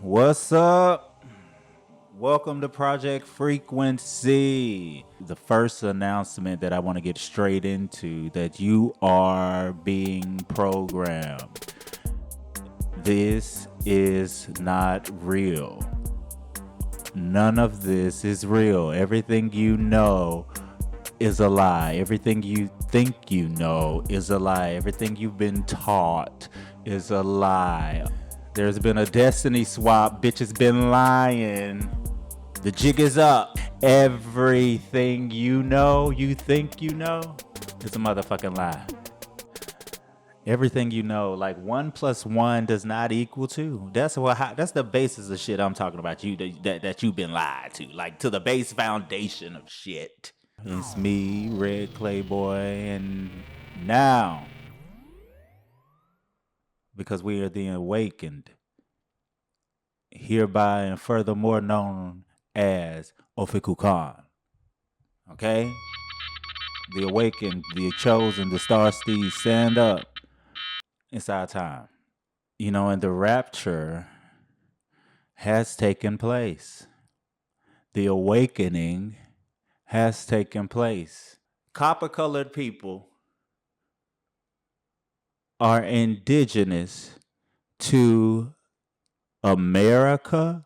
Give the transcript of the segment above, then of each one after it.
What's up? Welcome to Project Frequency. The first announcement that I want to get straight into that you are being programmed. This is not real. None of this is real. Everything you know is a lie. Everything you think you know is a lie. Everything you've been taught is a lie. There's been a destiny swap. Bitch has been lying. The jig is up. Everything you know, you think you know, is a motherfucking lie. Everything you know, like 1 + 1 does not equal 2. That's the basis of shit I'm talking about. That you've been lied to, like to the base foundation of shit. It's me, Red Clayboy, and now, because we are the awakened, hereby and furthermore known as Ofikukan. Okay? The awakened, the chosen, the star steeds, stand up. It's our time. You know, and the rapture has taken place. The awakening has taken place. Copper-colored people are indigenous to America,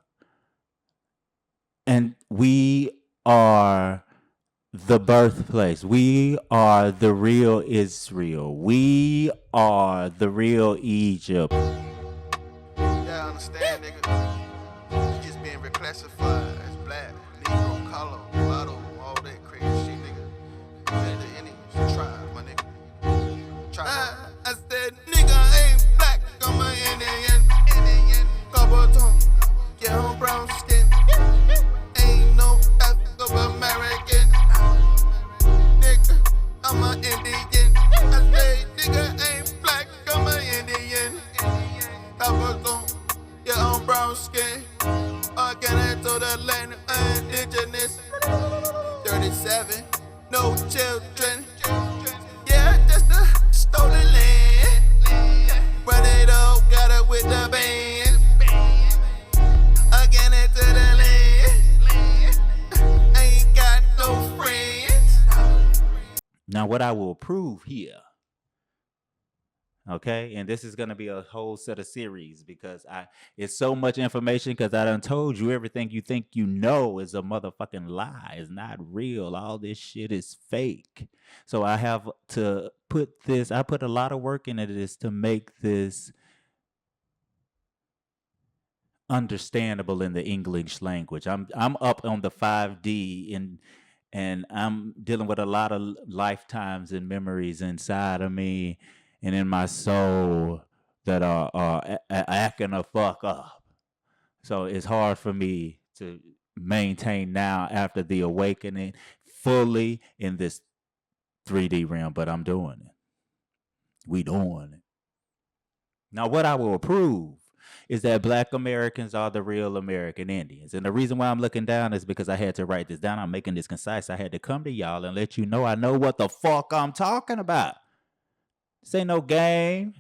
and we are the birthplace. We are the real Israel. We are the real Egypt. Yeah, I understand, nigga. You just being reclassified as black, Negro, color, mulatto, all that crazy shit, nigga. Man, the Indians, tribe, my nigga. Tribe. I said, nigga, I ain't black, I'm a Indian. Copper tone, yeah, I'm brown skin. Ain't no African American. Nigga, I'm a Indian. I say, nigga, I ain't black, I'm a Indian. Copper tone, yeah, I'm brown skin. Organic to the land, indigenous. 37, no children. Yeah, just a stolen land. Run it up, got it with the band. Organic to the land. Ain't got no friends. Now, what I will prove here, okay, and this is going to be a whole set of series because it's so much information because I done told you everything you think you know is a motherfucking lie. It's not real. All this shit is fake. So I have to I put a lot of work into this to make this understandable in the English language. I'm up on the 5D and I'm dealing with a lot of lifetimes and memories inside of me and in my soul that are acting the fuck up. So it's hard for me to maintain now after the awakening fully in this 3D realm, but I'm doing it. We doing it. Now, what I will prove is that Black Americans are the real American Indians. And the reason why I'm looking down is because I had to write this down. I'm making this concise. I had to come to y'all and let you know I know what the fuck I'm talking about. This ain't no game.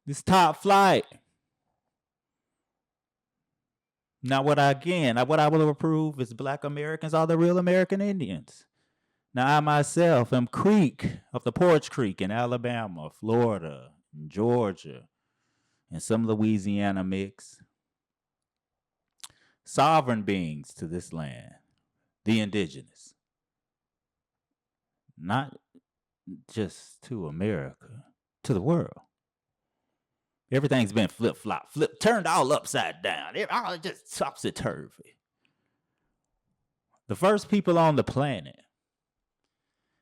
This top flight. Now, what I will prove is Black Americans are the real American Indians. Now, I myself am Creek of the Porch Creek in Alabama, Florida, Georgia, and some Louisiana mix. Sovereign beings to this land, the indigenous. Not just to America, to the world. Everything's been flip-flop, turned all upside down. All just topsy-turvy. The first people on the planet.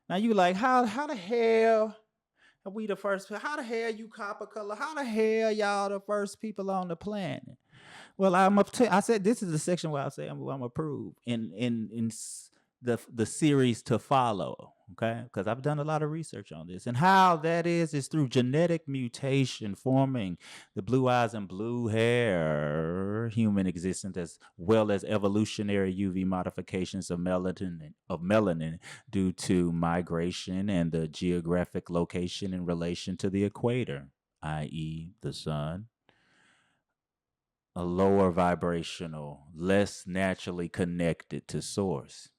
Now you like, how the hell are we the first? How the hell you copper color? How the hell y'all the first people on the planet? Well, I said this is the section where I say I'm gonna prove in the series to follow. Okay, because I've done a lot of research on this, and how that is through genetic mutation forming the blue eyes and blue hair human existence, as well as evolutionary UV modifications of melanin due to migration and the geographic location in relation to the equator, i.e., the sun. a lower vibrational, less naturally connected to source.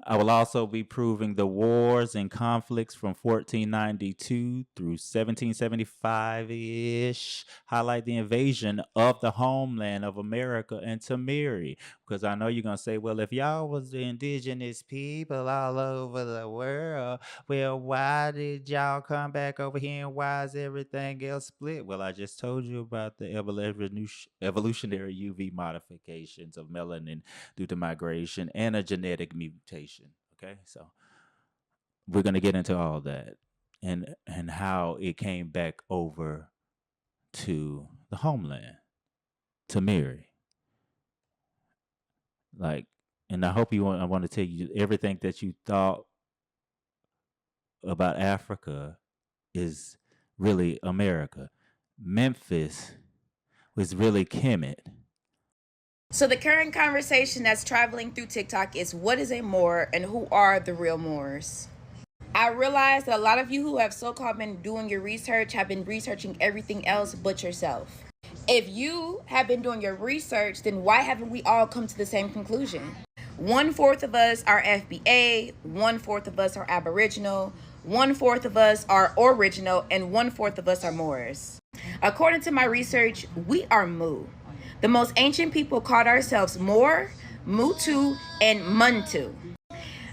I will also be proving the wars and conflicts from 1492 through 1775 ish, highlight the invasion of the homeland of America and Tamiri. Because I know you're going to say, well, if y'all was the indigenous people all over the world, well, why did y'all come back over here and why is everything else split? Well, I just told you about the evolutionary UV modifications of melanin due to migration and a genetic mutation. Okay, so we're gonna get into all that and how it came back over to the homeland, to Mary. Like, and I hope I want to tell you everything that you thought about Africa is really America. Memphis was really Kemet. So the current conversation that's traveling through TikTok is what is a Moor and who are the real Moors? I realize that a lot of you who have so-called been doing your research have been researching everything else but yourself. If you have been doing your research, then why haven't we all come to the same conclusion? 1/4 of us are FBA, 1/4 of us are Aboriginal, 1/4 of us are original, and 1/4 of us are Moors. According to my research, we are Mu. The most ancient people called ourselves Moor, Mutu, and Muntu.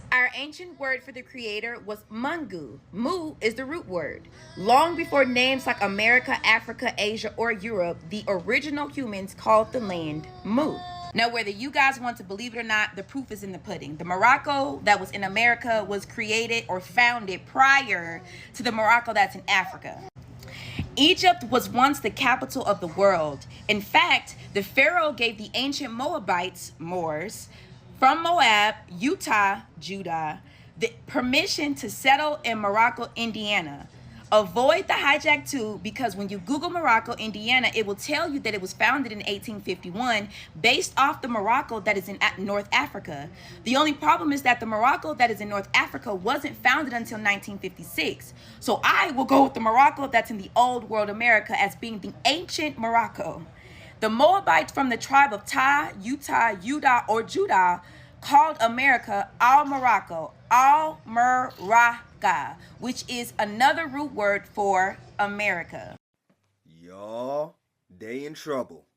Our ancient word for the creator was Mungu. Mu is the root word. Long before names like America, Africa, Asia, or Europe, the original humans called the land Mu. Now, whether you guys want to believe it or not, the proof is in the pudding. The Morocco that was in America was created or founded prior to the Morocco that's in Africa. Egypt was once the capital of the world. In fact, the pharaoh gave the ancient Moabites, Moors, from Moab, Utah, Judah, the permission to settle in Morocco, Indiana. Avoid the hijack too, because when you Google Morocco, Indiana, it will tell you that it was founded in 1851 based off the Morocco that is in North Africa. The only problem is that the Morocco that is in North Africa wasn't founded until 1956. So I will go with the Morocco that's in the old world America as being the ancient Morocco. The Moabites from the tribe of Ta, Utah, Judah, or Judah called America Al-Morocco, Al-Muraka, which is another root word for America. Y'all, they in trouble.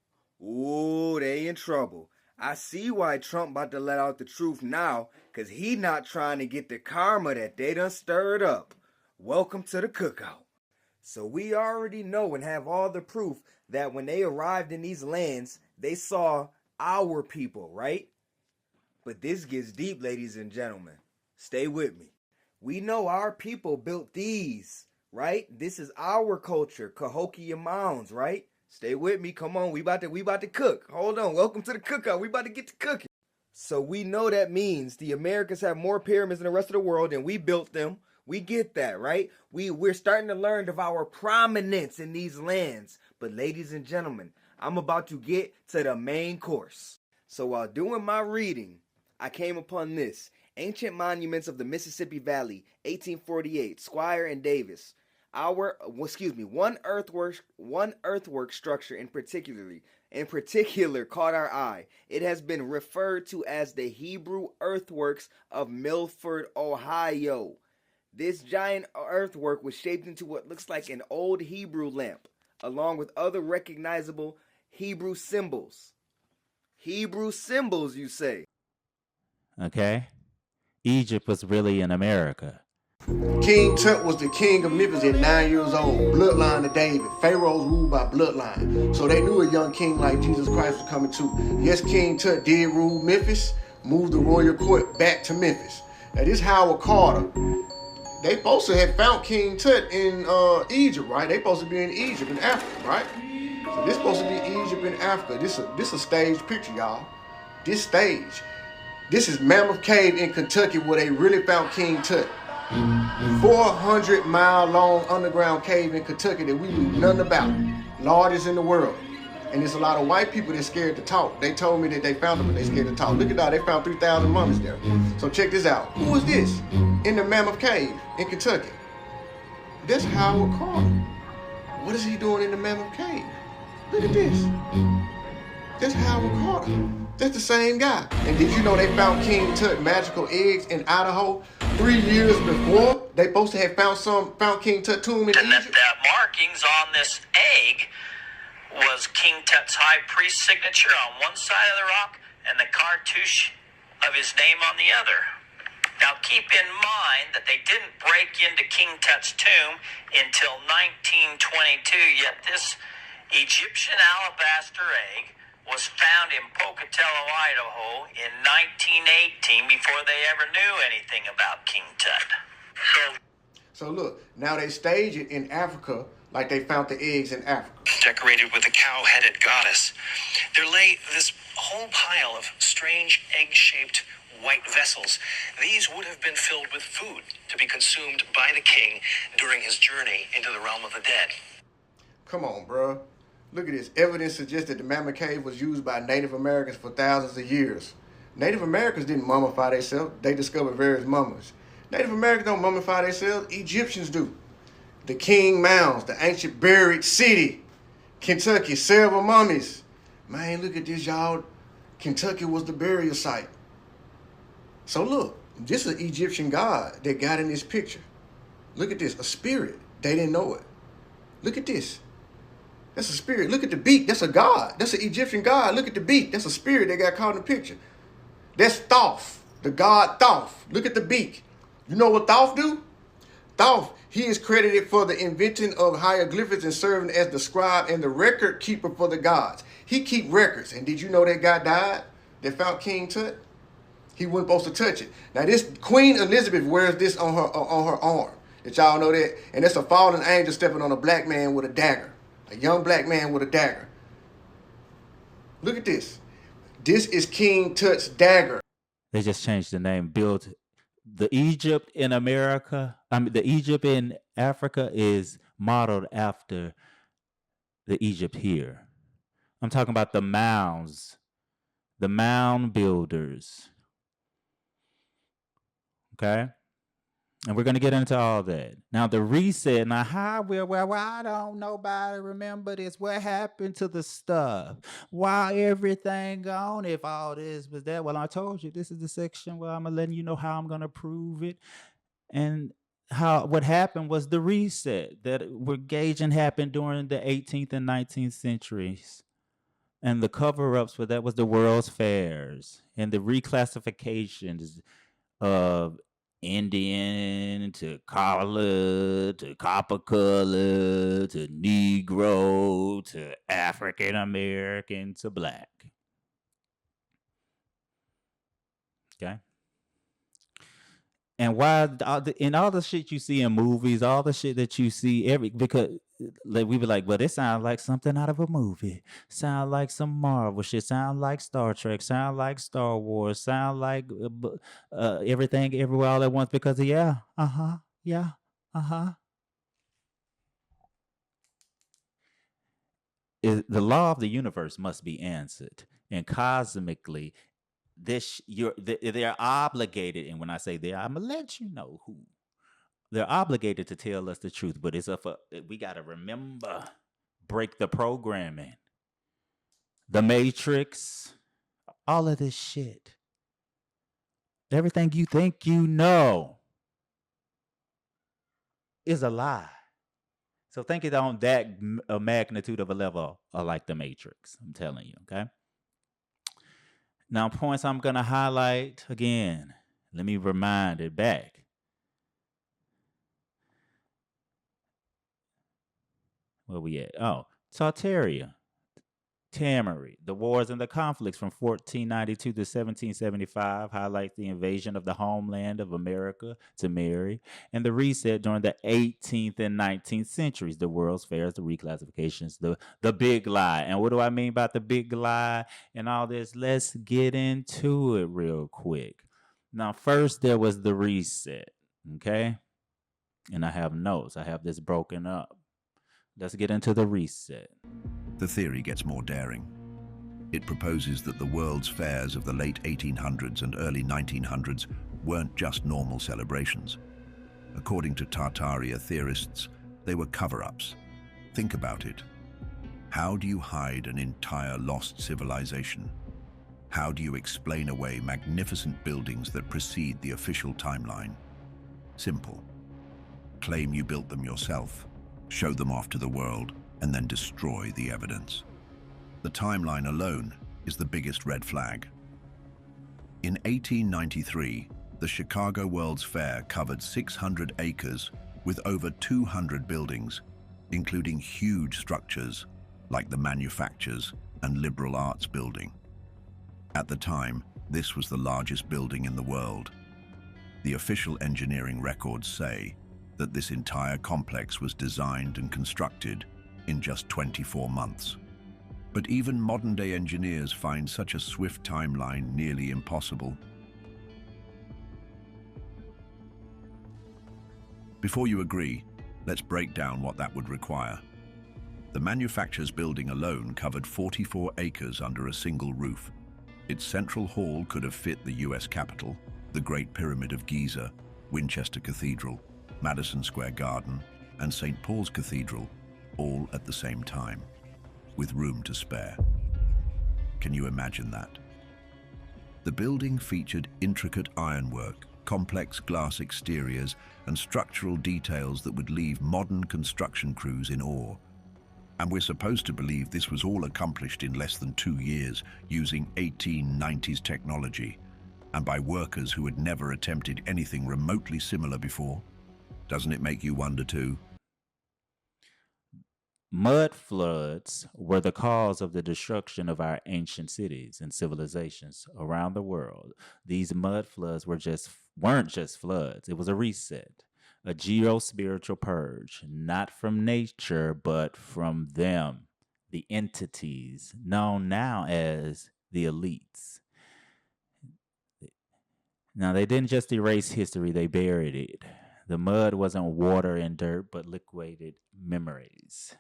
Ooh, they in trouble. I see why Trump about to let out the truth now, because he not trying to get the karma that they done stirred up. Welcome to the cookout. So we already know and have all the proof that when they arrived in these lands, they saw our people, right? But this gets deep, ladies and gentlemen. Stay with me. We know our people built these, right? This is our culture, Cahokia Mounds, right? Stay with me. Come on, we about to cook. Hold on. Welcome to the cookout. We about to get to cooking. So we know that means the Americans have more pyramids than the rest of the world, and we built them. We get that, right? We're starting to learn of our prominence in these lands. But ladies and gentlemen, I'm about to get to the main course. So while doing my reading, I came upon this. Ancient Monuments of the Mississippi Valley, 1848, Squire and Davis. One earthwork structure in particular caught our eye. It has been referred to as the Hebrew earthworks of Milford, Ohio. This giant earthwork was shaped into what looks like an old Hebrew lamp, along with other recognizable Hebrew symbols. Hebrew symbols, you say? Okay? Egypt was really in America. King Tut was the king of Memphis at 9 years old, bloodline of David. Pharaohs ruled by bloodline. So they knew a young king like Jesus Christ was coming too. Yes, King Tut did rule Memphis, moved the royal court back to Memphis. Now this Howard Carter, they supposed to have found King Tut in Egypt, right? They supposed to be in Egypt, in Africa, right? So this supposed to be Egypt in Africa. This a staged picture, y'all. This stage. This is Mammoth Cave in Kentucky where they really found King Tut. 400-mile long underground cave in Kentucky that we knew nothing about. Largest in the world. And there's a lot of white people that's scared to talk. They told me that they found them, but they scared to talk. Look at that, they found 3,000 mummies there. So check this out. Who is this in the Mammoth Cave in Kentucky? That's Howard Carter. What is he doing in the Mammoth Cave? Look at this. That's Howard Carter. That's the same guy. And did you know they found King Tut magical eggs in Idaho 3 years before they supposed to have found King Tut tomb in And Egypt? that markings on this egg was King Tut's high priest signature on one side of the rock and the cartouche of his name on the other. Now keep in mind that they didn't break into King Tut's tomb until 1922, yet this Egyptian alabaster egg was found in Pocatello, Idaho in 1918 before they ever knew anything about King Tut. So look, now they stage it in Africa like they found the eggs in Africa. Decorated with a cow-headed goddess, there lay this whole pile of strange egg-shaped white vessels. These would have been filled with food to be consumed by the king during his journey into the realm of the dead. Come on, bro. Look at this. Evidence suggests that the Mammoth Cave was used by Native Americans for thousands of years. Native Americans didn't mummify themselves. They discovered various mummies. Native Americans don't mummify themselves. Egyptians do. The King Mounds, the ancient buried city, Kentucky, several mummies. Man, look at this, y'all. Kentucky was the burial site. So look, this is an Egyptian god that got in this picture. Look at this, a spirit. They didn't know it. Look at this. That's a spirit. Look at the beak. That's a god. That's an Egyptian god. Look at the beak. That's a spirit that got caught in the picture. That's Thoth, the god Thoth. Look at the beak. You know what Thoth do? Thoth, he is credited for the inventing of hieroglyphics and serving as the scribe and the record keeper for the gods. He keep records. And did you know that guy died that found King Tut? He wasn't supposed to touch it. Now this Queen Elizabeth wears this on her arm. Did y'all know that? And that's a fallen angel stepping on a black man with a dagger. A young black man with a dagger. Look at this. This is King Tut's dagger. They just changed the name. Built the Egypt in America. The Egypt in Africa is modeled after the Egypt here. I'm talking about the mounds, the mound builders. Okay? And we're going to get into all that. Now, the reset. Now, why don't nobody remember this? What happened to the stuff? Why everything gone if all this was that? Well, I told you, this is the section where I'm letting you know how I'm going to prove it. And what happened was the reset that we're gauging happened during the 18th and 19th centuries. And the cover-ups for that was the World's Fairs and the reclassifications of Indian to color to copper color to Negro to African American to black. Okay. And why in all the shit you see in movies, all the shit that you see because like we be like, well, this sounds like something out of a movie. Sound like some Marvel shit. Sound like Star Trek. Sound like Star Wars. Sound like everything, everywhere, all at once. Because yeah, the law of the universe must be answered, and cosmically, they're obligated. And when I say I'm gonna let you know who. They're obligated to tell us the truth, but we got to remember, break the programming, the Matrix, all of this shit. Everything you think you know is a lie. So think it on that magnitude of a level like the Matrix. I'm telling you, okay? Now, points I'm going to highlight again. Let me remind it back. Where we at? Oh, Tartaria, Tamari, the wars and the conflicts from 1492 to 1775 highlight the invasion of the homeland of America to Mary, and the reset during the 18th and 19th centuries, the World's Fairs, the reclassifications, the big lie. And what do I mean by the big lie and all this? Let's get into it real quick. Now, first there was the reset, okay? And I have notes. I have this broken up. Let's get into the reset. The theory gets more daring. It proposes that the World's Fairs of the late 1800s and early 1900s weren't just normal celebrations. According to Tartaria theorists, they were cover-ups. Think about it. How do you hide an entire lost civilization? How do you explain away magnificent buildings that precede the official timeline? Simple. Claim you built them yourself, show them off to the world, and then destroy the evidence. The timeline alone is the biggest red flag. In 1893, the Chicago World's Fair covered 600 acres with over 200 buildings, including huge structures like the Manufactures and Liberal Arts Building. At the time, this was the largest building in the world. The official engineering records say that this entire complex was designed and constructed in just 24 months. But even modern-day engineers find such a swift timeline nearly impossible. Before you agree, let's break down what that would require. The Manufactures Building alone covered 44 acres under a single roof. Its central hall could have fit the US Capitol, the Great Pyramid of Giza, Winchester Cathedral, Madison Square Garden, and St. Paul's Cathedral, all at the same time, with room to spare. Can you imagine that? The building featured intricate ironwork, complex glass exteriors, and structural details that would leave modern construction crews in awe. And we're supposed to believe this was all accomplished in less than 2 years using 1890s technology, and by workers who had never attempted anything remotely similar before. Doesn't it make you wonder too? Mud floods were the cause of the destruction of our ancient cities and civilizations around the world. These mud floods weren't just floods. It was a reset, a geo-spiritual purge, not from nature, but from them, the entities known now as the elites. Now, they didn't just erase history, they buried it. The mud wasn't water and dirt, but liquidated memories,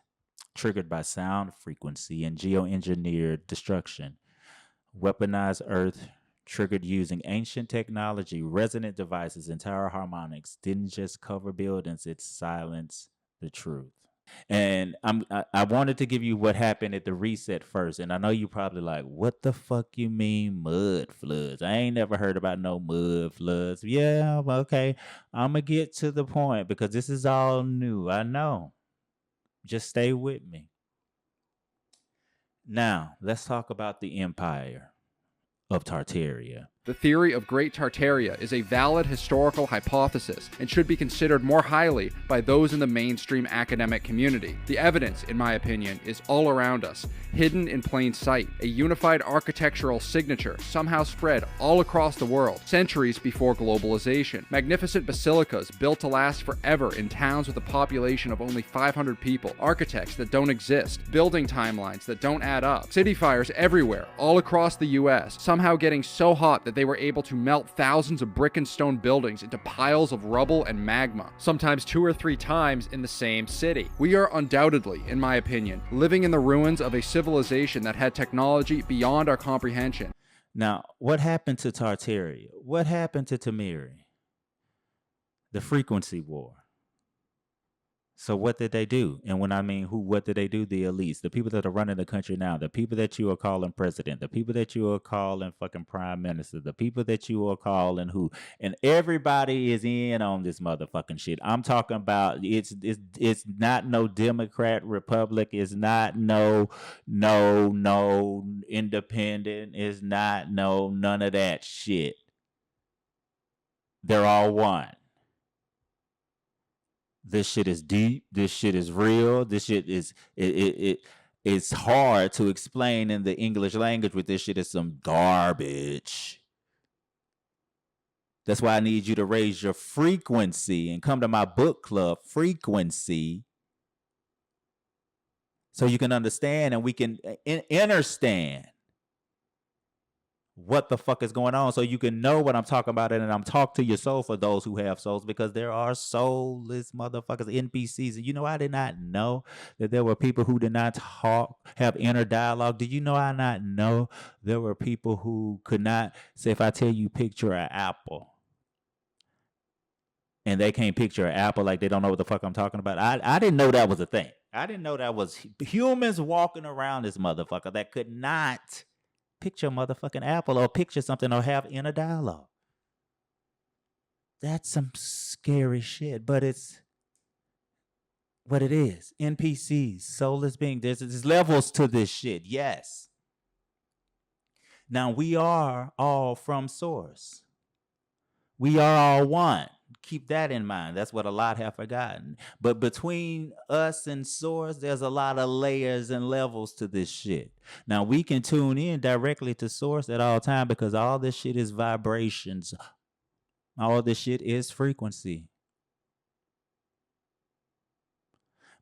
triggered by sound frequency and geoengineered destruction. Weaponized earth, triggered using ancient technology, resonant devices, and tower harmonics, didn't just cover buildings, it silenced the truth. And I wanted to give you what happened at the reset first. And I know you probably like, what the fuck you mean mud floods? I ain't never heard about no mud floods. Yeah, okay. I'm going to get to the point because this is all new. I know. Just stay with me. Now, let's talk about the empire of Tartaria. The theory of Great Tartaria is a valid historical hypothesis and should be considered more highly by those in the mainstream academic community. The evidence, in my opinion, is all around us, hidden in plain sight. A unified architectural signature somehow spread all across the world, centuries before globalization. Magnificent basilicas built to last forever in towns with a population of only 500 people. Architects that don't exist. Building timelines that don't add up. City fires everywhere, all across the US, somehow getting so hot that they were able to melt thousands of brick and stone buildings into piles of rubble and magma, sometimes 2 or 3 times in the same city. We are undoubtedly, in my opinion, living in the ruins of a civilization that had technology beyond our comprehension. Now, what happened to Tartaria? What happened to Tamiri? The frequency war. So what did they do? And when I mean what did they do? The elites, the people that are running the country now, the people that you are calling president, the people that you are calling fucking prime minister, the people that you are calling who, and everybody is in on this motherfucking shit. I'm talking about it's not no Democrat Republic, it's not no independent, it's not none of that shit. They're all one. This shit is deep. This shit is real. This shit is it's hard to explain in the English language, but this shit is some garbage. That's why I need you to raise your frequency and come to my book club, Frequency, so you can understand and we can understand what the fuck is going on, so you can know what I'm talking about. And I'm talking to your soul for those who have souls, because there are soulless motherfuckers, NPCs. And you know, I did not know that there were people who did not have inner dialogue. Did you know I not know there were people who could not say, if I tell you picture an apple, and they can't picture an apple, like they don't know what the fuck I'm talking about. I didn't know that was a thing. I didn't know that was humans walking around this motherfucker that could not picture a motherfucking apple or picture something or have inner dialogue. That's some scary shit, but it's what it is. NPCs, soulless beings. There's levels to this shit. Yes. Now we are all from source. We are all one. Keep that in mind. That's what a lot have forgotten. But between us and source, there's a lot of layers and levels to this shit. Now we can tune in directly to source at all time because all this shit is vibrations. All this shit is frequency.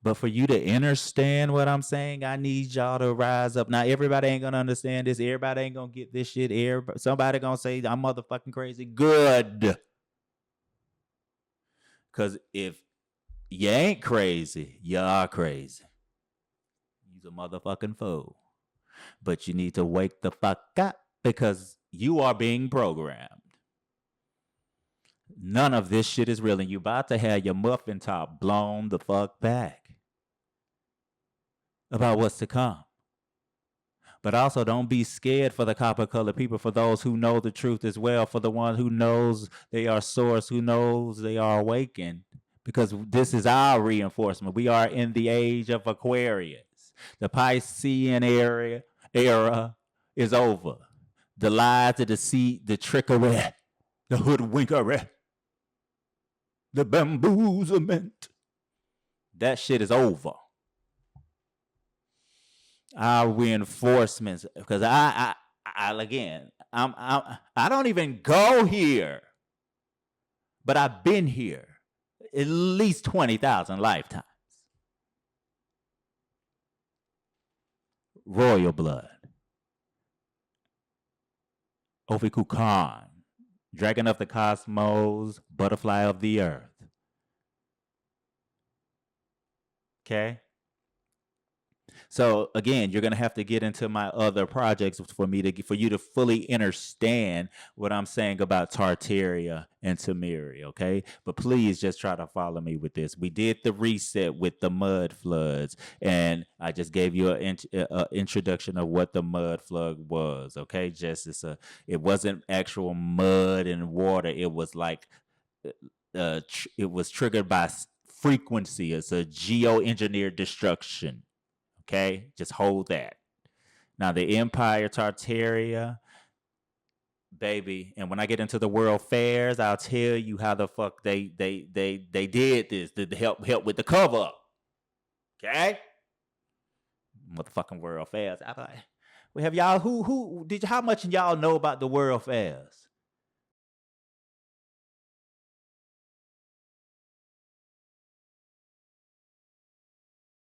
But for you to understand what I'm saying, I need y'all to rise up. Now, everybody ain't gonna understand this. Everybody ain't gonna get this shit. Somebody gonna say I'm motherfucking crazy. Good. Because if you ain't crazy, you are crazy. You's a motherfucking fool. But you need to wake the fuck up because you are being programmed. None of this shit is real, and you about to have your muffin top blown the fuck back about what's to come. But also don't be scared for the copper colored people, for those who know the truth as well, for the one who knows they are source, who knows they are awakened, because this is our reinforcement. We are in the age of Aquarius. The Piscean era is over. The lies, the deceit, the trickery, the hoodwinkery, the bamboozlement, that shit is over. Our reinforcements, because I don't even go here, but I've been here at least 20,000 lifetimes. Royal blood. Ofiku Khan, dragon of the cosmos, butterfly of the earth. Okay? So again, you're gonna have to get into my other projects for you to fully understand what I'm saying about Tartaria and Temeria, okay? But please just try to follow me with this. We did the reset with the mud floods, and I just gave you an introduction of what the mud flood was, okay? It wasn't actual mud and water. It was like it was triggered by frequency. It's a geoengineered destruction. Okay, just hold that. Now the Empire Tartaria, baby, and when I get into the world fairs, I'll tell you how the fuck they did this to help with the cover up. Okay, motherfucking world fairs. We have y'all. Who did? How much y'all know about the world fairs?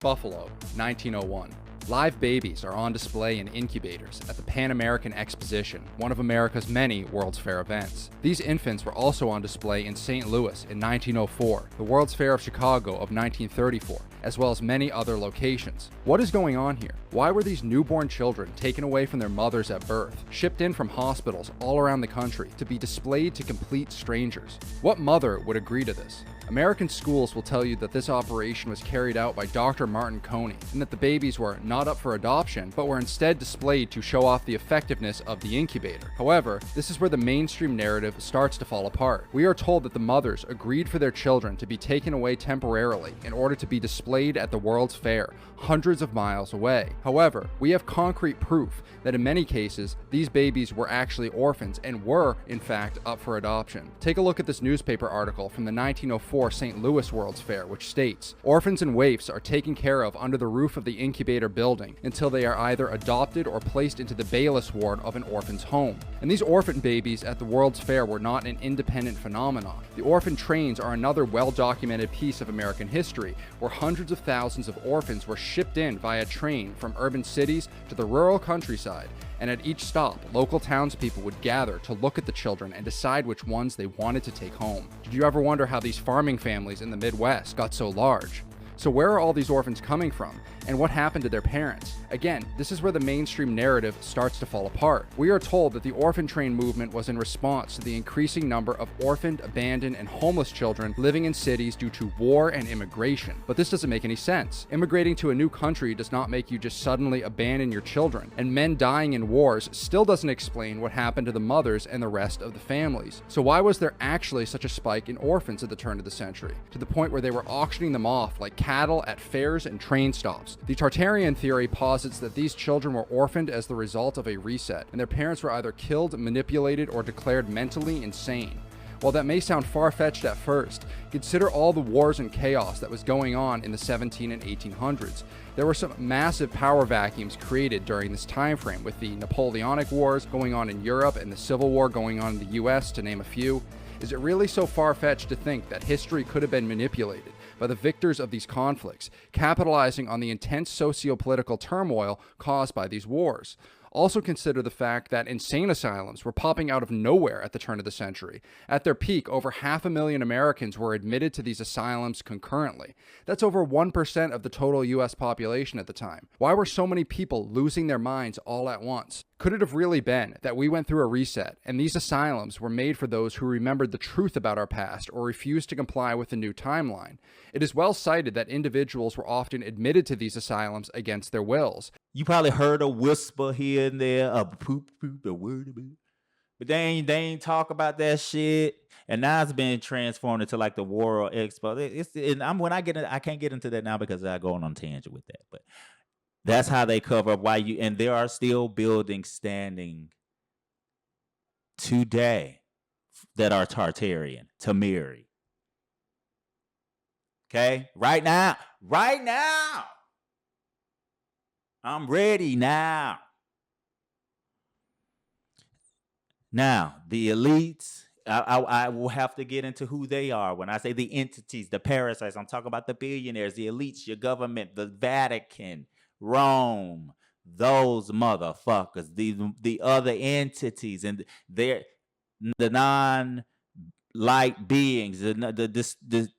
Buffalo, 1901. Live babies are on display in incubators at the Pan American Exposition, one of America's many World's Fair events. These infants were also on display in St. Louis in 1904, the World's Fair of Chicago of 1934, as well as many other locations. What is going on here? Why were these newborn children taken away from their mothers at birth, shipped in from hospitals all around the country to be displayed to complete strangers? What mother would agree to this? American schools will tell you that this operation was carried out by Dr. Martin Coney, and that the babies were not up for adoption, but were instead displayed to show off the effectiveness of the incubator. However, this is where the mainstream narrative starts to fall apart. We are told that the mothers agreed for their children to be taken away temporarily in order to be displayed at the World's Fair, hundreds of miles away. However, we have concrete proof that in many cases, these babies were actually orphans and were, in fact, up for adoption. Take a look at this newspaper article from the 1904 St. Louis World's Fair, which states, "Orphans and waifs are taken care of under the roof of the incubator building until they are either adopted or placed into the Bayless ward of an orphan's home." And these orphan babies at the World's Fair were not an independent phenomenon. The orphan trains are another well-documented piece of American history, where hundreds of thousands of orphans were shipped in via train from urban cities to the rural countryside, and at each stop, local townspeople would gather to look at the children and decide which ones they wanted to take home. Did you ever wonder how these farming families in the Midwest got so large? So where are all these orphans coming from? And what happened to their parents? Again, this is where the mainstream narrative starts to fall apart. We are told that the orphan train movement was in response to the increasing number of orphaned, abandoned, and homeless children living in cities due to war and immigration. But this doesn't make any sense. Immigrating to a new country does not make you just suddenly abandon your children, and men dying in wars still doesn't explain what happened to the mothers and the rest of the families. So why was there actually such a spike in orphans at the turn of the century, to the point where they were auctioning them off like cattle at fairs and train stops? The Tartarian theory posits that these children were orphaned as the result of a reset, and their parents were either killed, manipulated, or declared mentally insane. While that may sound far-fetched at first, consider all the wars and chaos that was going on in the 17 and 1800s. There were some massive power vacuums created during this time frame, with the Napoleonic Wars going on in Europe and the Civil War going on in the US, to name a few. Is it really so far-fetched to think that history could have been manipulated by the victors of these conflicts, capitalizing on the intense socio-political turmoil caused by these wars? Also consider the fact that insane asylums were popping out of nowhere at the turn of the century. At their peak, over 500,000 Americans were admitted to these asylums concurrently. That's over 1% of the total US population at the time. Why were so many people losing their minds all at once? Could it have really been that we went through a reset, and these asylums were made for those who remembered the truth about our past or refused to comply with the new timeline? It is well cited that individuals were often admitted to these asylums against their wills. You probably heard a whisper here and there, a poop, a word, but they ain't talk about that shit. And now it's been transformed into like the World Expo. I can't get into that now because I go on a tangent with that. But that's how they cover up why you. And there are still buildings standing today that are Tartarian, Tamiri. Okay, right now. I'm ready now. Now, the elites, I will have to get into who they are. When I say the entities, the parasites, I'm talking about the billionaires, the elites, your government, the Vatican, Rome, those motherfuckers, the other entities, and the non-light beings, the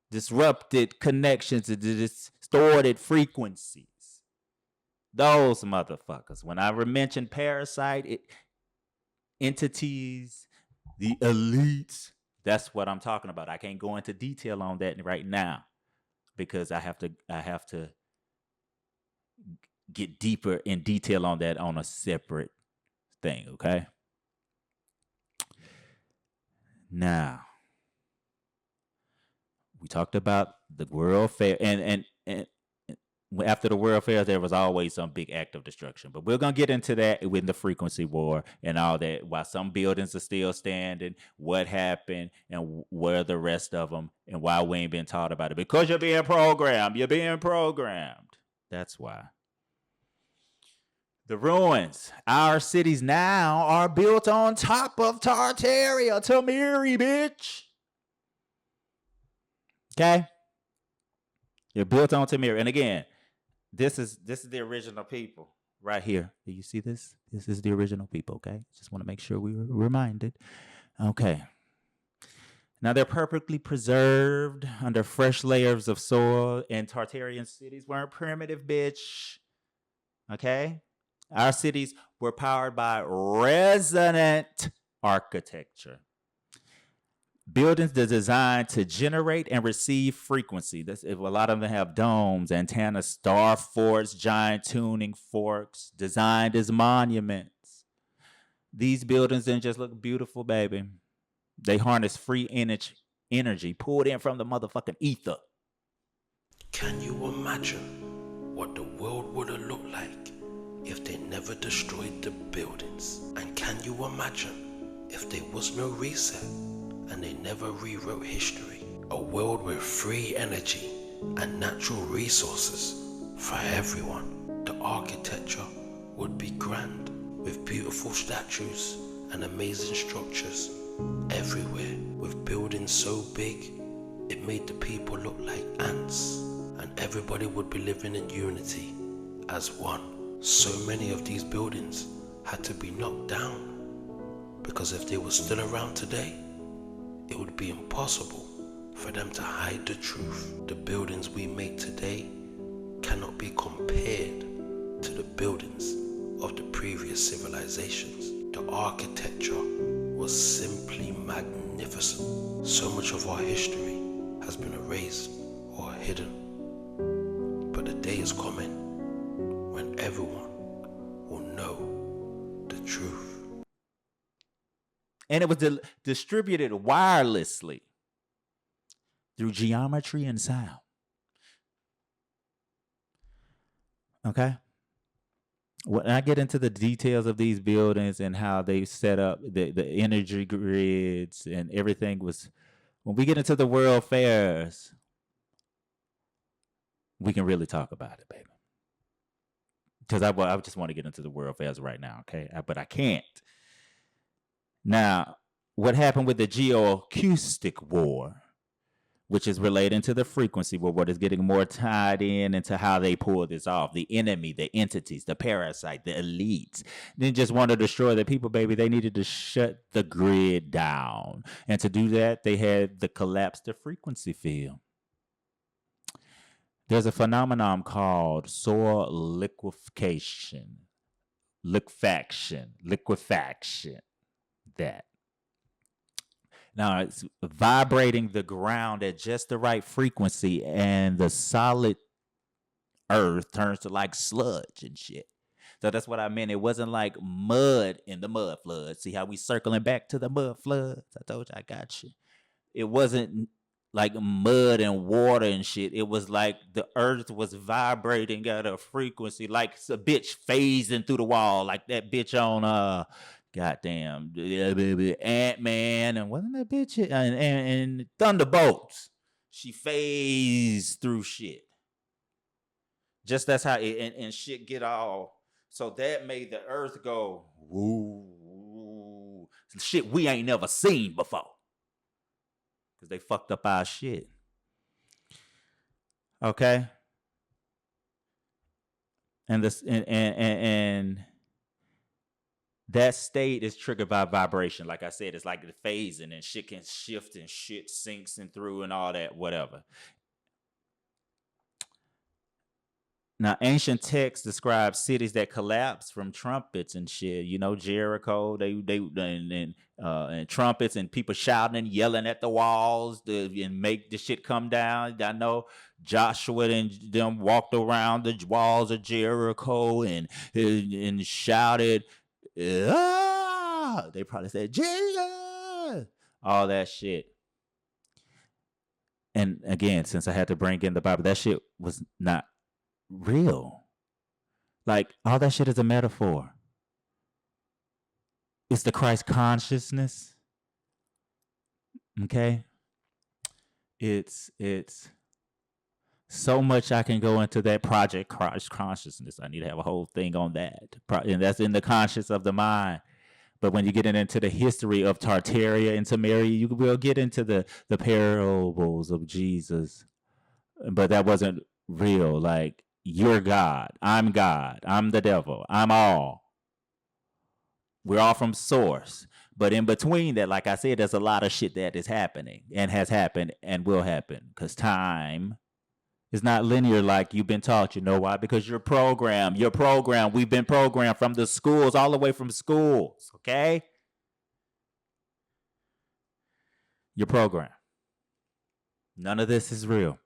disrupted connections, the distorted frequencies. Those motherfuckers. When I mention parasite entities, the elites, that's what I'm talking about. I can't go into detail on that right now because I have to get deeper in detail on that on a separate thing, okay? Now, we talked about the World Fair, and after the World Fair, there was always some big act of destruction. But we're going to get into that with the frequency war and all that, why some buildings are still standing, what happened, and where the rest of them, and why we ain't been taught about it. Because you're being programmed. That's why. The ruins. Our cities now are built on top of Tartaria, Tamiri, bitch. Okay? You're built on Tamiri. And again, this is the original people right here. Do you see this? This is the original people, okay? Just want to make sure we were reminded. Okay. Now they're perfectly preserved under fresh layers of soil, and Tartarian cities weren't primitive, bitch. Okay? Our cities were powered by resonant architecture. Buildings that are designed to generate and receive frequency. A lot of them have domes, antennas, star forts, giant tuning forks, designed as monuments. These buildings didn't just look beautiful, baby. They harness free energy pulled in from the motherfucking ether. Can you imagine what the world would have looked like if they never destroyed the buildings? And can you imagine if there was no reset and they never rewrote history? A world with free energy and natural resources for everyone. The architecture would be grand, with beautiful statues and amazing structures everywhere, with buildings so big it made the people look like ants, and everybody would be living in unity as one. So many of these buildings had to be knocked down, because if they were still around today, it would be impossible for them to hide the truth. The buildings we make today cannot be compared to the buildings of the previous civilizations. The architecture was simply magnificent. So much of our history has been erased or hidden. But the day is coming when everyone will know the truth. And it was distributed wirelessly through geometry and sound. Okay? When I get into the details of these buildings and how they set up the energy grids and everything was, when we get into the world fairs, we can really talk about it, baby. Because I just want to get into the world fairs right now, okay? But I can't. Now, what happened with the geoacoustic war, which is related to the frequency war, what is getting more tied in into how they pull this off. The enemy, the entities, the parasite, the elites. They just want to destroy the people, baby. They needed to shut the grid down. And to do that, they had to collapse the frequency field. There's a phenomenon called soil liquefaction. That. Now it's vibrating the ground at just the right frequency, and the solid earth turns to like sludge and shit. So that's what I meant. It wasn't like mud in the mud flood. See how we circling back to the mud floods? I told you I got you. It wasn't like mud and water and shit. It was like the earth was vibrating at a frequency, like it's a bitch phasing through the wall, like that bitch on goddamn Ant-Man, and wasn't that bitch and Thunderbolts? She phased through shit. Just that's how it and shit get all. So that made the earth go woo, shit we ain't never seen before. Because they fucked up our shit. Okay. And this and that state is triggered by vibration. Like I said, it's like the phasing and shit can shift and shit sinks and through and all that, whatever. Now, ancient texts describe cities that collapse from trumpets and shit. You know, Jericho, and trumpets and people shouting and yelling at the walls and make the shit come down. I know Joshua and them walked around the walls of Jericho and shouted. They probably said Jesus, all that shit. And again, since I had to bring in the Bible, that shit was not real. Like all that shit is a metaphor. It's the Christ consciousness. Okay? It's so much I can go into that project Christ consciousness. I need to have a whole thing on that. And that's in the conscious of the mind. But when you get into the history of Tartaria and Samaria, you will get into the parables of Jesus. But that wasn't real. Like, you're God. I'm the devil. I'm all. We're all from source. But in between that, like I said, there's a lot of shit that is happening and has happened and will happen. Because time is not linear like you've been taught. You know why? Because you're programmed. We've been programmed from the schools, all the way from schools. Okay? You're programmed. None of this is real.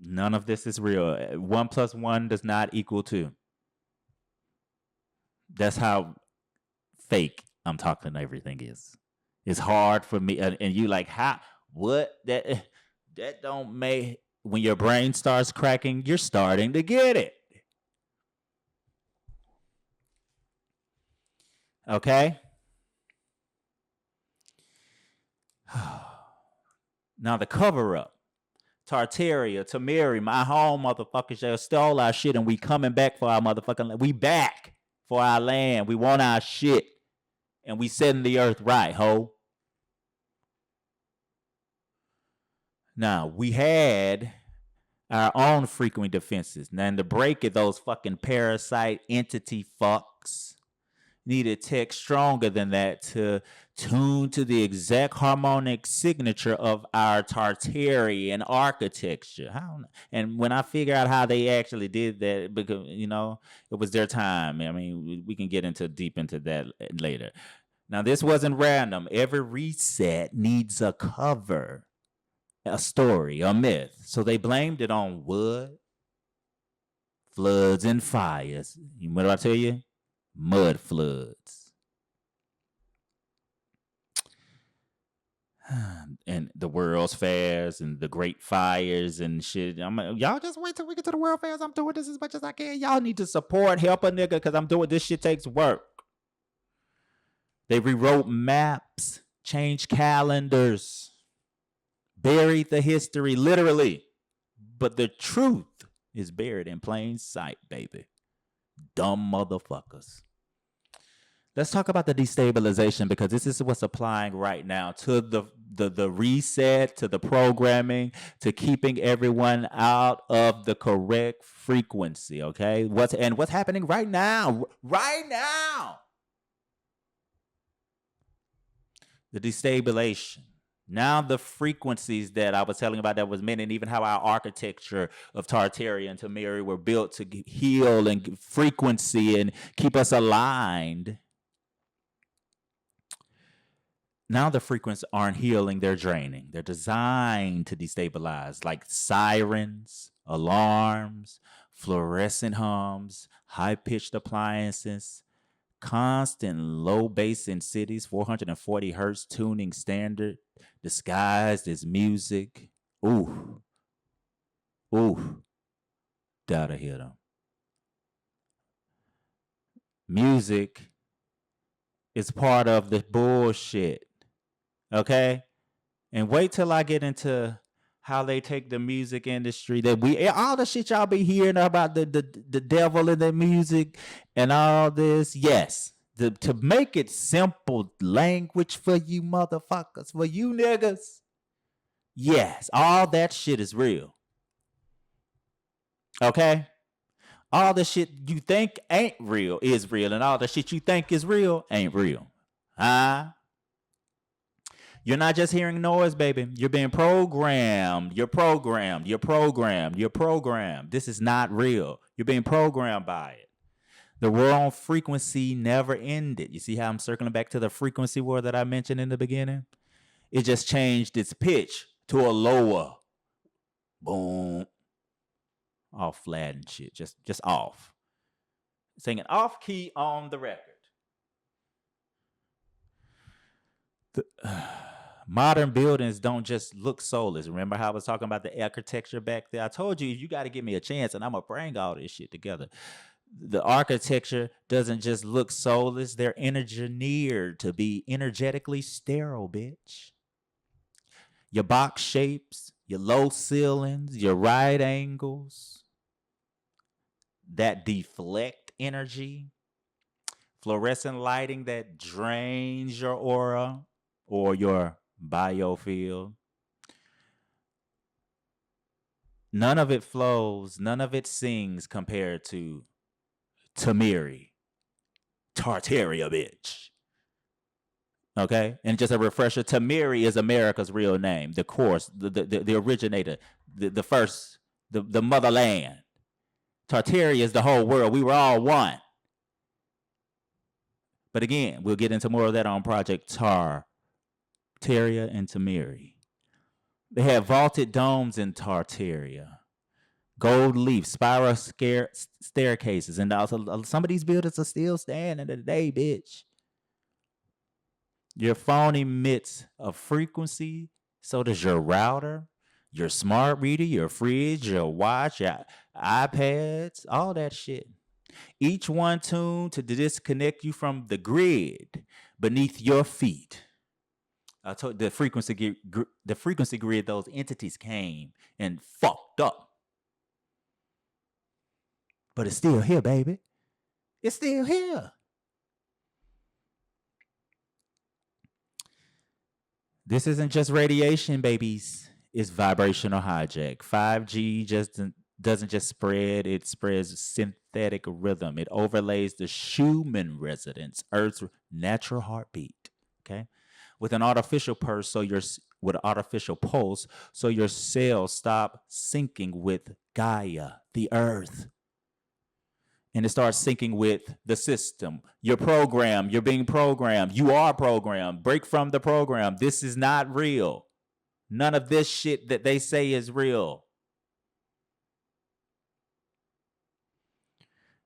None of this is real. 1 + 1 does not equal 2. That's how fake I'm talking everything is. It's hard for me. And you like, how? What? That don't make... When your brain starts cracking, you're starting to get it. Okay? Now the cover-up. Tartaria, Tamiri, my home motherfuckers, they stole our shit and we coming back for our motherfucking land. We back for our land. We want our shit. And we setting the earth right, ho. Now, we had our own frequent defenses. Now, to break it, those fucking parasite entity fucks, needed tech stronger than that to tune to the exact harmonic signature of our Tartarian architecture. And when I figure out how they actually did that, because it was their time. I mean, we can get deep into that later. Now, this wasn't random. Every reset needs a cover, a story, a myth. So they blamed it on wood, floods, and fires. What did I tell you? Mud floods. And the World's Fairs and the Great Fires and shit. Y'all just wait till we get to the World Fairs. I'm doing this as much as I can. Y'all need to support, help a nigga, because I'm doing this shit takes work. They rewrote maps, changed calendars, buried the history, literally. But the truth is buried in plain sight, baby. Dumb motherfuckers. Let's talk about the destabilization, because this is what's applying right now to the reset, to the programming, to keeping everyone out of the correct frequency, okay? What's happening right now? Right now. The destabilization. Now the frequencies that I was telling about that was meant, and even how our architecture of Tartaria and Temeri were built to heal and frequency and keep us aligned. Now the frequencies aren't healing, they're draining. They're designed to destabilize, like sirens, alarms, fluorescent hums, high-pitched appliances, constant low bass in cities, 440 hertz tuning standard, disguised as music. Ooh. Gotta hit them. Music is part of the bullshit. Okay? And wait till I get into how they take the music industry, that all the shit y'all be hearing about the devil in the music and all this. Yes, to make it simple language for you motherfuckers, for you niggas. Yes, all that shit is real. Okay? All the shit you think ain't real is real, and all the shit you think is real ain't real. You're not just hearing noise, baby. You're being programmed. You're programmed. This is not real. You're being programmed by it. The war on frequency never ended. You see how I'm circling back to the frequency war that I mentioned in the beginning? It just changed its pitch to a lower. Boom. All flat and shit. Just off. Singing off key on the record. Modern buildings don't just look soulless. Remember how I was talking about the architecture back there? I told you, you got to give me a chance and I'm going to bring all this shit together. The architecture doesn't just look soulless. They're engineered to be energetically sterile, bitch. Your box shapes, your low ceilings, your right angles that deflect energy, fluorescent lighting that drains your aura or your biofield. None of it flows, none of it sings compared to Temeri, Tartaria, bitch. Okay? And just a refresher, Temeri is America's real name, the course, the originator, the first, the motherland. Tartaria is the whole world. We were all one. But again, we'll get into more of that on Project Tartaria and Temeri. They have vaulted domes in Tartaria, gold leaf, spiral staircases, and also some of these buildings are still standing today, bitch. Your phone emits a frequency, so does your router, your smart reader, your fridge, your watch, your iPads, all that shit. Each one tuned to disconnect you from the grid beneath your feet. I told the frequency grid, those entities came and fucked up. But it's still here, baby. It's still here. This isn't just radiation, babies. It's vibrational hijack. 5G just doesn't just spread, it spreads synthetic rhythm. It overlays the Schumann resonance, Earth's natural heartbeat. Okay, with an artificial pulse, with an artificial pulse, so your cells stop syncing with Gaia, the Earth, and it starts syncing with the system. You're programmed. You're being programmed. You are programmed. Break from the program. This is not real. None of this shit that they say is real.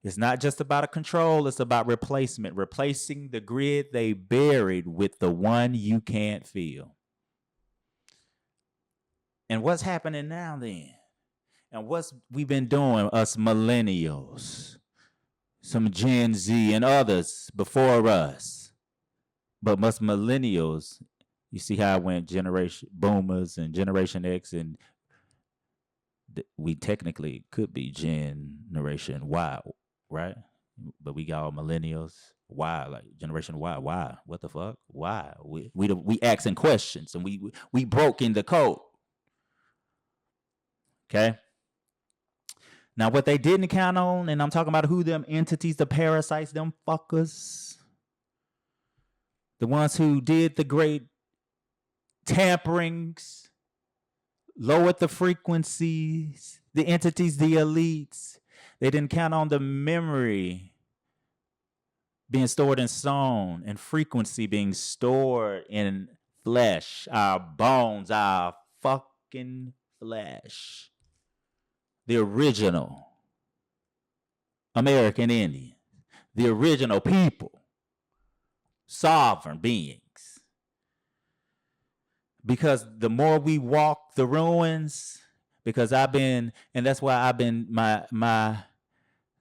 It's not just about a control, it's about replacement, replacing the grid they buried with the one you can't feel. And what's happening now then? And what's we've been doing, us millennials, some Gen Z and others before us. But us millennials, you see how I went generation boomers and Generation X, and we technically could be Generation Y, right? But we got all millennials. Why? Like Generation Y. Why? What the fuck? Why? We asking questions, and we broke in the code. Okay. Now, what they didn't count on, and I'm talking about who them entities, the parasites, them fuckers, the ones who did the great tamperings, lowered the frequencies, the entities, the elites. They didn't count on the memory being stored in stone and frequency being stored in flesh, our bones, our fucking flesh. The original American Indian, the original people, sovereign beings. Because the more we walk the ruins, because and that's why my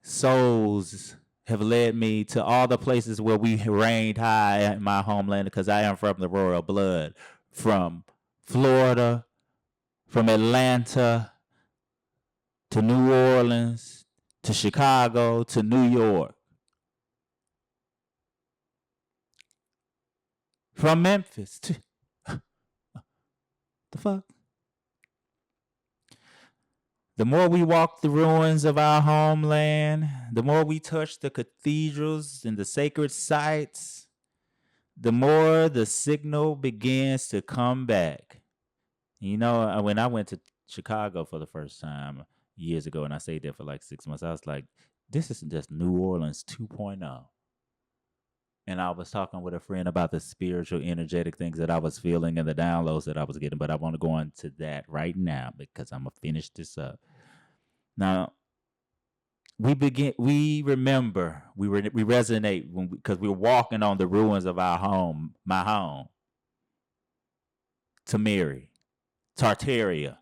souls have led me to all the places where we reigned high in my homeland, because I am from the royal blood, from Florida, from Atlanta, to New Orleans, to Chicago, to New York. From Memphis to the fuck? The more we walk the ruins of our homeland, the more we touch the cathedrals and the sacred sites, the more the signal begins to come back. You know, when I went to Chicago for the first time years ago, and I stayed there for like 6 months, I was like, this isn't just New Orleans 2.0. And I was talking with a friend about the spiritual, energetic things that I was feeling and the downloads that I was getting. But I want to go into that right now because I'm going to finish this up. Now, we remember, we resonate because we're walking on the ruins of our home, my home, Tamiri, Tartaria.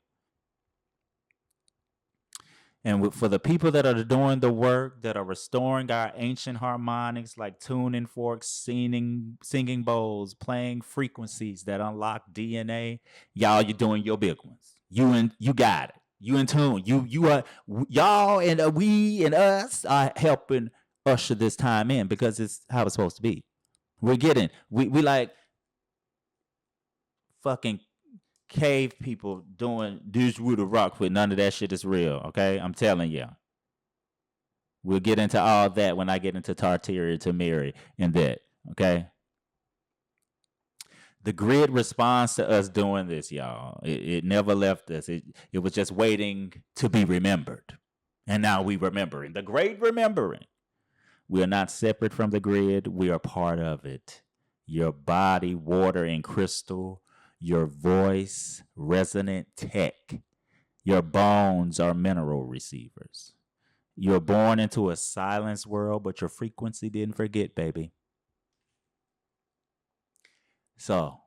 And for the people that are doing the work, that are restoring our ancient harmonics, like tuning forks, singing bowls, playing frequencies that unlock DNA, y'all, you're doing your big ones. You got it. You in tune. You are, y'all and we and us are helping usher this time in, because it's how it's supposed to be. We like fucking cave people doing this with a rock, but none of that shit is real, okay? I'm telling you. We'll get into all that when I get into Tartaria, Tamiri, and that, okay? The grid responds to us doing this, y'all. It never left us. It was just waiting to be remembered. And now we remembering. The great remembering. We are not separate from the grid. We are part of it. Your body, water, and crystal. Your voice, resonant tech. Your bones are mineral receivers. You're born into a silence world, but your frequency didn't forget, baby. So,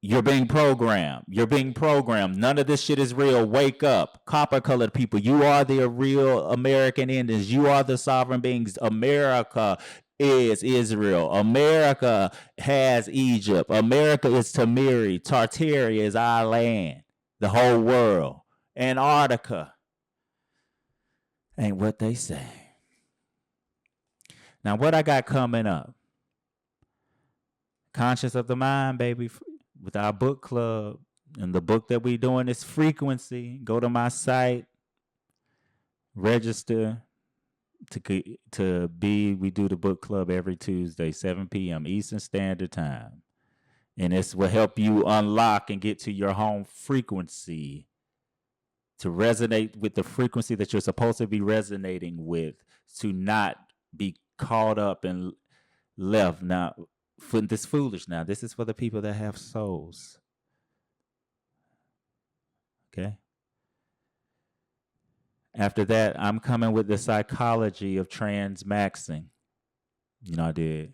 you're being programmed. None of this shit is real. Wake up. Copper-colored people. You are the real American Indians. You are the sovereign beings. America is Israel. America has Egypt. America is Tamiri. Tartaria is our land. The whole world. Antarctica ain't what they say. Now, what I got coming up? Conscious of the Mind, baby, with our book club. And the book that we doing is Frequency. Go to my site, Register to be. We do the book club every Tuesday, 7 p.m. Eastern Standard Time. And this will help you unlock and get to your home frequency, to resonate with the frequency that you're supposed to be resonating with, to not be caught up and left now for this foolish. Now, this is for the people that have souls. Okay. After that, I'm coming with the psychology of transmaxing. You know, I did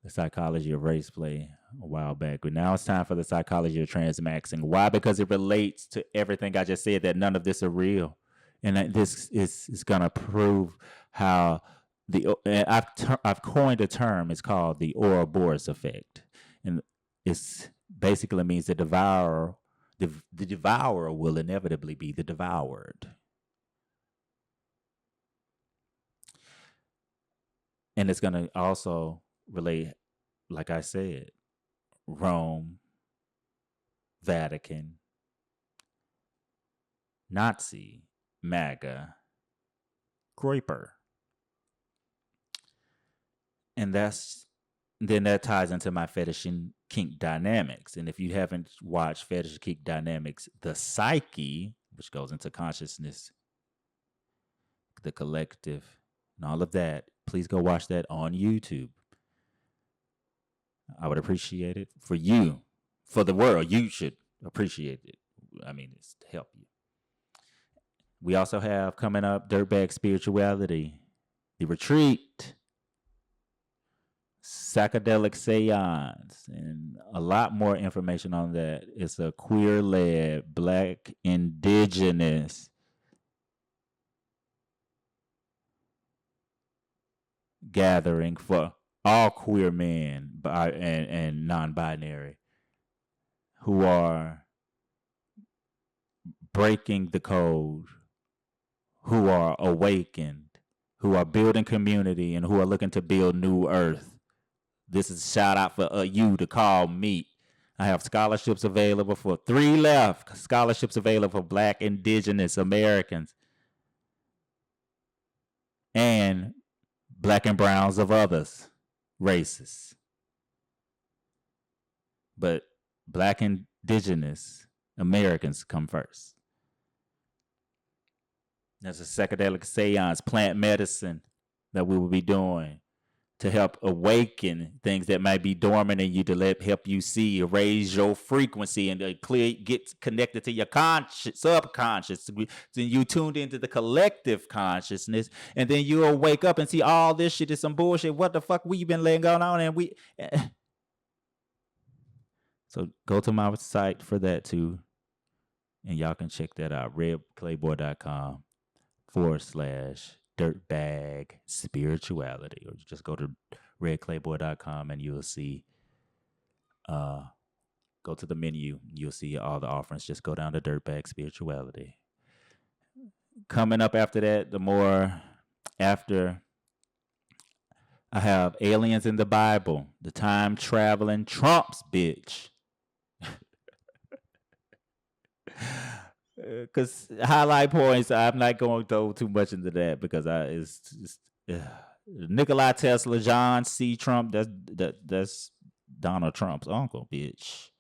the psychology of race play a while back, but now it's time for the psychology of transmaxing. Why? Because it relates to everything I just said, that none of this are real. And that this is going to prove how I've coined a term. It's called the Ouroboros effect. And it's basically means the devourer will inevitably be the devoured. And it's going to also relate, like I said, Rome, Vatican, Nazi, MAGA, Groyper. And then that ties into my fetish and kink dynamics. And if you haven't watched Fetish and Kink Dynamics, the psyche, which goes into consciousness, the collective, and all of that, please go watch that on YouTube. I would appreciate it. For you, for the world, you should appreciate it. I mean, it's to help you. We also have coming up Dirtbag Spirituality, the retreat, psychedelic seance, and a lot more information on that. It's a queer-led, Black, indigenous gathering for all queer men and non-binary who are breaking the code, who are awakened, who are building community, and who are looking to build new earth. This is a shout out for you to call me. I have scholarships available for 3 left. Scholarships available for Black, indigenous Americans, and Black and browns of others races. But Black, indigenous Americans come first. There's a psychedelic seance, plant medicine that we will be doing to help awaken things that might be dormant in you, to help you see, raise your frequency, and get connected to your subconscious. Then you tuned into the collective consciousness, and then you'll wake up and see all this shit is some bullshit. What the fuck we've been laying going on, and so go to my site for that too, and y'all can check that out, redclayboy.com/dirtbag spirituality, or just go to redclayboy.com and you'll see go to the menu, you'll see all the offerings. Just go down to Dirtbag Spirituality. Coming up after that, after I have Aliens in the Bible, the time traveling Trump's bitch. Because highlight points, I'm not going to go too much into that, because it's Nikola Tesla, John C. Trump. That's Donald Trump's uncle, bitch.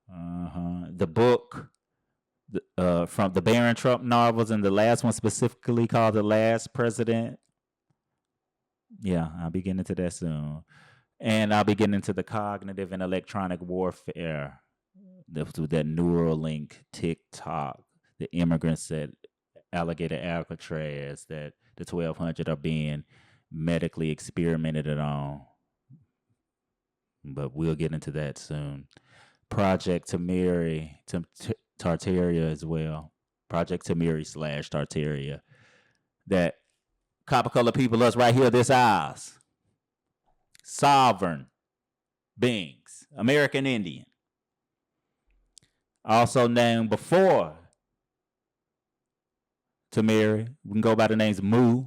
The book from the Barron Trump novels, and the last one specifically called The Last President. Yeah, I'll be getting into that soon, and I'll be getting into the cognitive and electronic warfare. With that Neuralink, TikTok, the immigrants at Alligator Alcatraz, that the 1,200 are being medically experimented on. But we'll get into that soon. Project Tamiri, Tartaria as well. Project Tamiri / Tartaria. That copper color people, us right here, this ours. Sovereign beings, American Indian. Also named before Tamiri, we can go by the names Mu,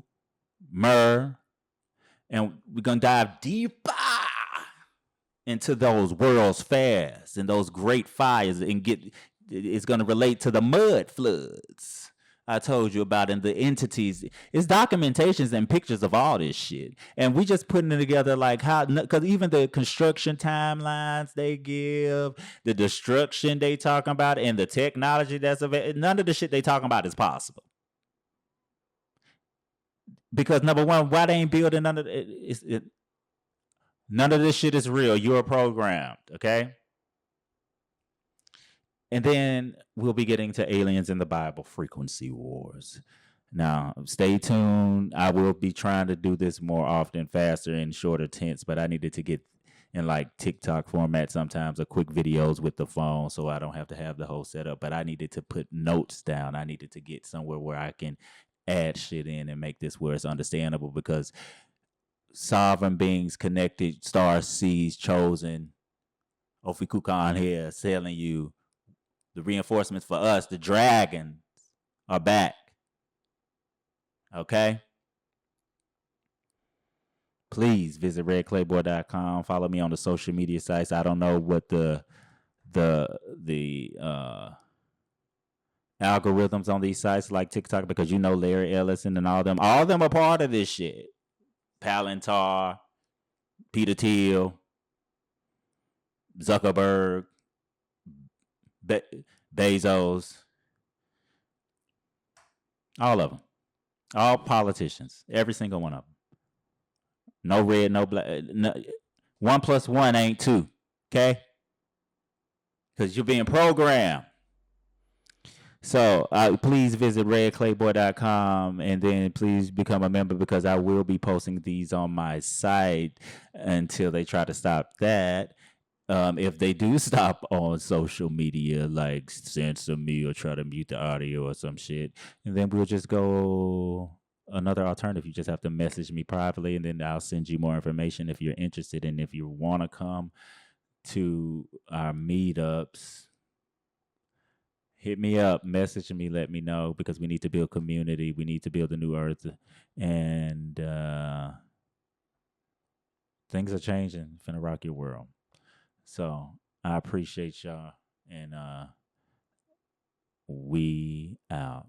Mer, and we're going to dive deeper into those world's fairs and those great fires, and it's going to relate to the mud floods. I told you about in the entities. It's documentations and pictures of all this shit. And we just putting it together like how, because even the construction timelines they give, the destruction they talking about, and the technology that's available, none of the shit they talking about is possible. Because number one, why they ain't building none of it, none of this shit is real. You're programmed, okay? And then we'll be getting to aliens in the Bible, frequency wars. Now, stay tuned. I will be trying to do this more often, faster, and shorter tense, but I needed to get in like TikTok format sometimes, or quick videos with the phone, so I don't have to have the whole setup. But I needed to put notes down. I needed to get somewhere where I can add shit in and make this where it's understandable, because sovereign beings, connected, stars, seas, chosen, Ophikukan here telling you the reinforcements for us, the dragons, are back. Okay? Please visit redclayboy.com. Follow me on the social media sites. I don't know what the algorithms on these sites like TikTok, because you know Larry Ellison and all them are part of this shit. Palantir, Peter Thiel, Zuckerberg, Bezos, all of them, all politicians, every single one of them. No red, no black. No, 1 + 1 ain't 2, okay? Because you're being programmed. So please visit redclayboy.com, and then please become a member, because I will be posting these on my site until they try to stop that. If they do stop on social media, like censor me or try to mute the audio or some shit, and then we'll just go another alternative. You just have to message me privately, and then I'll send you more information if you're interested. And if you want to come to our meetups, hit me up, message me, let me know, because we need to build community. We need to build a new earth, and things are changing. Finna rock your world. So I appreciate y'all, and we out.